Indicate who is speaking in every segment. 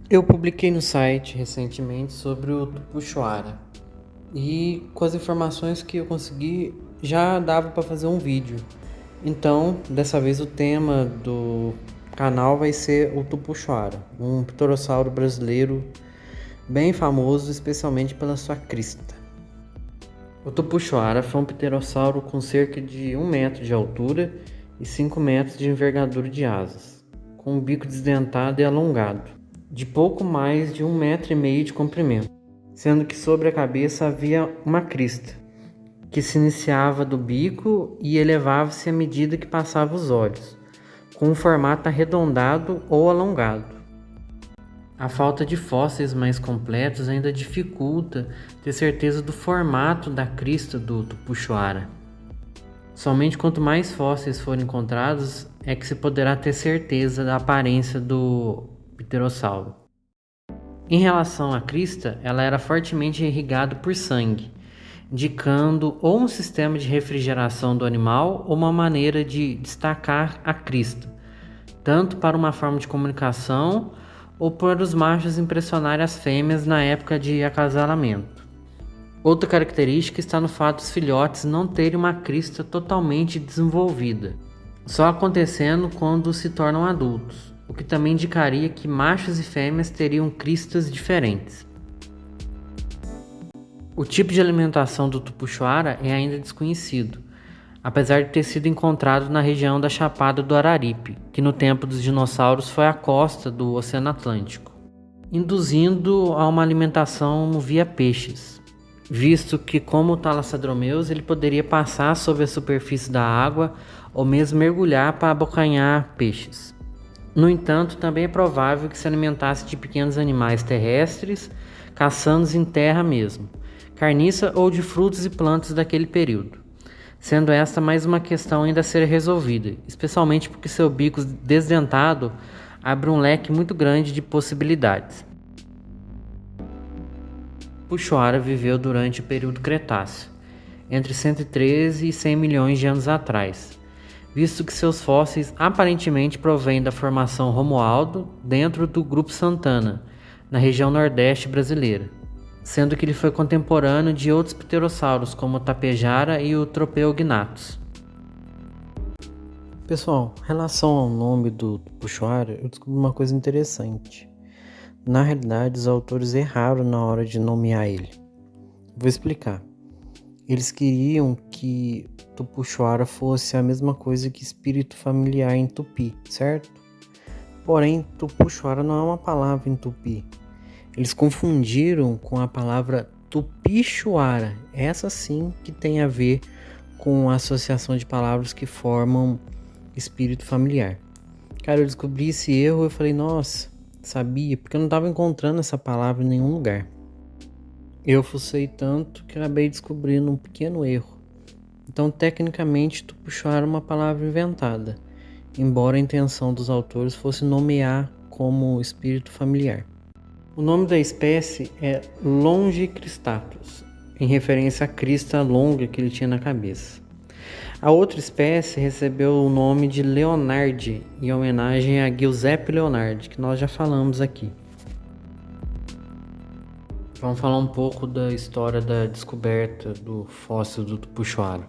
Speaker 1: Eu publiquei no site recentemente sobre o Tupuxuara e com as informações que eu consegui já dava para fazer um vídeo. Então, dessa vez o tema do canal vai ser o Tupuxuara, um pterossauro brasileiro bem famoso, especialmente pela sua crista. O Tupuxuara foi um pterossauro com cerca de 1 metro de altura e 5 metros de envergadura de asas, com um bico desdentado e alongado, de pouco mais de 1,5 metro de comprimento, sendo que sobre a cabeça havia uma crista, que se iniciava do bico e elevava-se à medida que passava os olhos, com um formato arredondado ou alongado. A falta de fósseis mais completos ainda dificulta ter certeza do formato da crista do Tupuxuara. Somente quanto mais fósseis forem encontrados é que se poderá ter certeza da aparência do pterossauro. Em relação à crista, ela era fortemente irrigada por sangue, indicando ou um sistema de refrigeração do animal ou uma maneira de destacar a crista, tanto para uma forma de comunicação ou para os machos impressionarem as fêmeas na época de acasalamento. Outra característica está no fato dos filhotes não terem uma crista totalmente desenvolvida, só acontecendo quando se tornam adultos, o que também indicaria que machos e fêmeas teriam cristas diferentes. O tipo de alimentação do tupuxuara é ainda desconhecido, apesar de ter sido encontrado na região da Chapada do Araripe, que no tempo dos dinossauros foi a costa do Oceano Atlântico, induzindo a uma alimentação via peixes, visto que, como o Thalassadromeus, ele poderia passar sobre a superfície da água ou mesmo mergulhar para abocanhar peixes. No entanto, também é provável que se alimentasse de pequenos animais terrestres, caçando-os em terra mesmo, carniça ou de frutos e plantas daquele período, sendo esta mais uma questão ainda a ser resolvida, especialmente porque seu bico desdentado abre um leque muito grande de possibilidades. Tupuxuara viveu durante o período Cretáceo, entre 113 e 100 milhões de anos atrás, visto que seus fósseis aparentemente provêm da formação Romualdo dentro do grupo Santana, na região nordeste brasileira, sendo que ele foi contemporâneo de outros pterossauros como o Tapejara e o Tropeognathus. Pessoal, em relação ao nome do Tupuxuara, eu descobri uma coisa interessante. Na realidade, os autores erraram na hora de nomear ele. Vou explicar. Eles queriam que Tupuxuara fosse a mesma coisa que espírito familiar em tupi, certo? Porém, Tupuxuara não é uma palavra em tupi. Eles confundiram com a palavra Tupixuara. Essa sim que tem a ver com a associação de palavras que formam espírito familiar. Cara, eu descobri esse erro e eu falei, nossa, sabia, porque eu não estava encontrando essa palavra em nenhum lugar. Eu fucei tanto que acabei descobrindo um pequeno erro. Então, tecnicamente, Tupuxuara é uma palavra inventada, embora a intenção dos autores fosse nomear como espírito familiar. O nome da espécie é Longicristatus, em referência à crista longa que ele tinha na cabeça. A outra espécie recebeu o nome de Leonardi, em homenagem a Giuseppe Leonardi, que nós já falamos aqui. Vamos falar um pouco da história da descoberta do fóssil do Tupuxuara.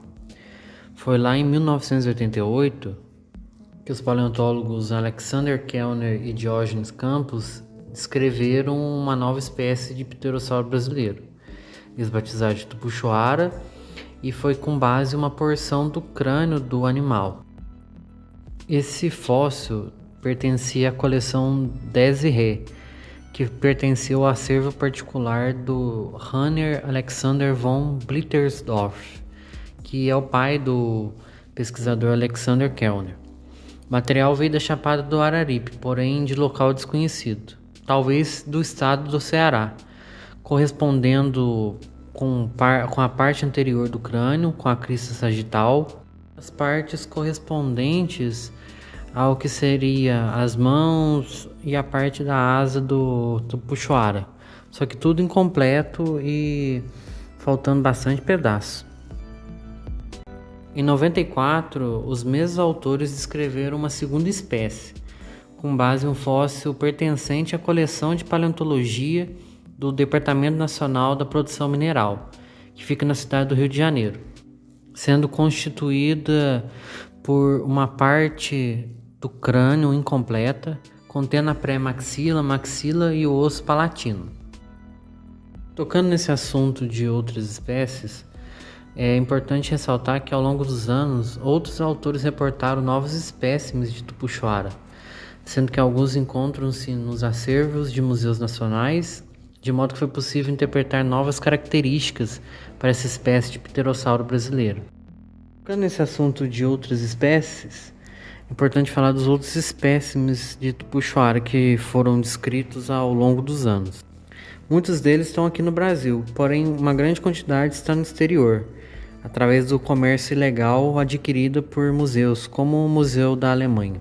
Speaker 1: Foi lá em 1988 que os paleontólogos Alexander Kellner e Diógenes Campos descreveram uma nova espécie de pterossauro brasileiro. Eles batizaram de Tupuxuara e foi com base em uma porção do crânio do animal. Esse fóssil pertencia à coleção Desiré, que pertencia ao acervo particular do Rainer Alexander von Blitersdorf, que é o pai do pesquisador Alexander Kellner. O material veio da Chapada do Araripe, porém de local desconhecido, talvez do estado do Ceará, correspondendo com a parte anterior do crânio, com a crista sagital, as partes correspondentes ao que seria as mãos e a parte da asa do Tupuxuara, só que tudo incompleto e faltando bastante pedaço. Em 94, os mesmos autores descreveram uma segunda espécie, com base em um fóssil pertencente à coleção de paleontologia do Departamento Nacional da Produção Mineral, que fica na cidade do Rio de Janeiro, sendo constituída por uma parte do crânio incompleta, contendo a pré-maxila, maxila e o osso palatino. Tocando nesse assunto de outras espécies, é importante ressaltar que ao longo dos anos, outros autores reportaram novos espécimes de tupuxuara, sendo que alguns encontram-se nos acervos de museus nacionais, de modo que foi possível interpretar novas características para essa espécie de pterossauro brasileiro. Tocando nesse assunto de outras espécies, é importante falar dos outros espécimes de tupuxuara que foram descritos ao longo dos anos. Muitos deles estão aqui no Brasil, porém uma grande quantidade está no exterior, através do comércio ilegal adquirido por museus, como o Museu da Alemanha.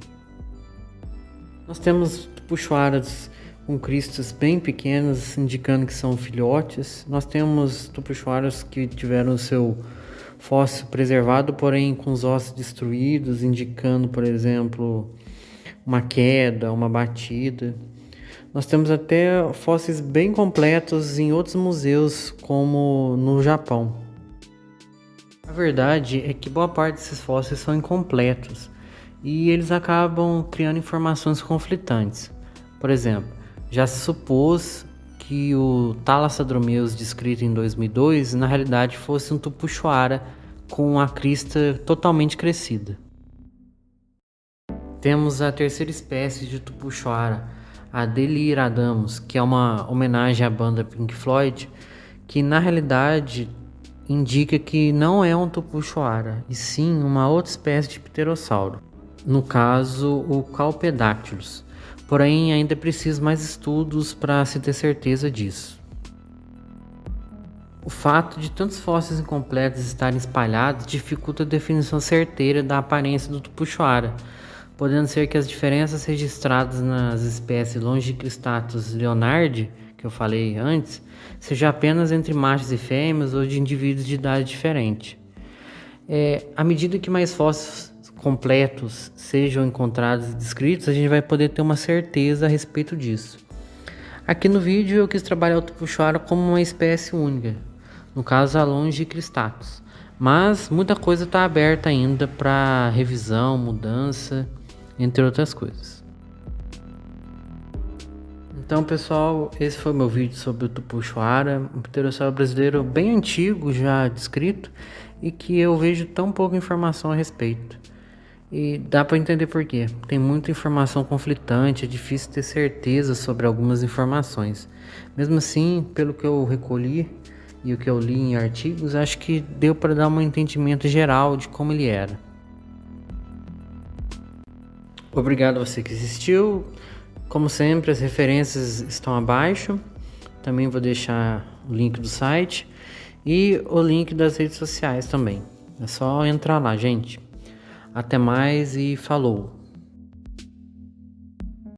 Speaker 1: Nós temos tupuxuaras com cristas bem pequenas, indicando que são filhotes. Nós temos tupuxuaras que tiveram o seu fóssil preservado, porém com os ossos destruídos, indicando, por exemplo, uma queda, uma batida. Nós temos até fósseis bem completos em outros museus, como no Japão. A verdade é que boa parte desses fósseis são incompletos e eles acabam criando informações conflitantes. Por exemplo, já se supôs que o Thalassadromeus descrito em 2002 na realidade fosse um tupuxuara com a crista totalmente crescida. Temos a terceira espécie de tupuxuara, a Deliradamus, que é uma homenagem à banda Pink Floyd, que na realidade indica que não é um tupuxuara, e sim uma outra espécie de pterossauro, no caso o Calpedactylus. Porém, ainda é preciso mais estudos para se ter certeza disso. O fato de tantos fósseis incompletos estarem espalhados dificulta a definição certeira da aparência do tupuxuara, podendo ser que as diferenças registradas nas espécies Longicristatus leonardi, que eu falei antes, seja apenas entre machos e fêmeas ou de indivíduos de idade diferente. À medida que mais fósseis completos sejam encontrados e descritos, a gente vai poder ter uma certeza a respeito disso. Aqui no vídeo eu quis trabalhar o tupuxuara como uma espécie única, no caso a Longicristatus, mas muita coisa está aberta ainda para revisão, mudança, entre outras coisas. Então pessoal, esse foi o meu vídeo sobre o tupuxuara, um pterossauro brasileiro bem antigo já descrito e que eu vejo tão pouca informação a respeito. E dá para entender por quê. Tem muita informação conflitante, é difícil ter certeza sobre algumas informações. Mesmo assim, pelo que eu recolhi e o que eu li em artigos, acho que deu para dar um entendimento geral de como ele era. Obrigado a você que assistiu. Como sempre, as referências estão abaixo. Também vou deixar o link do site e o link das redes sociais também. É só entrar lá, gente. Até mais e falou!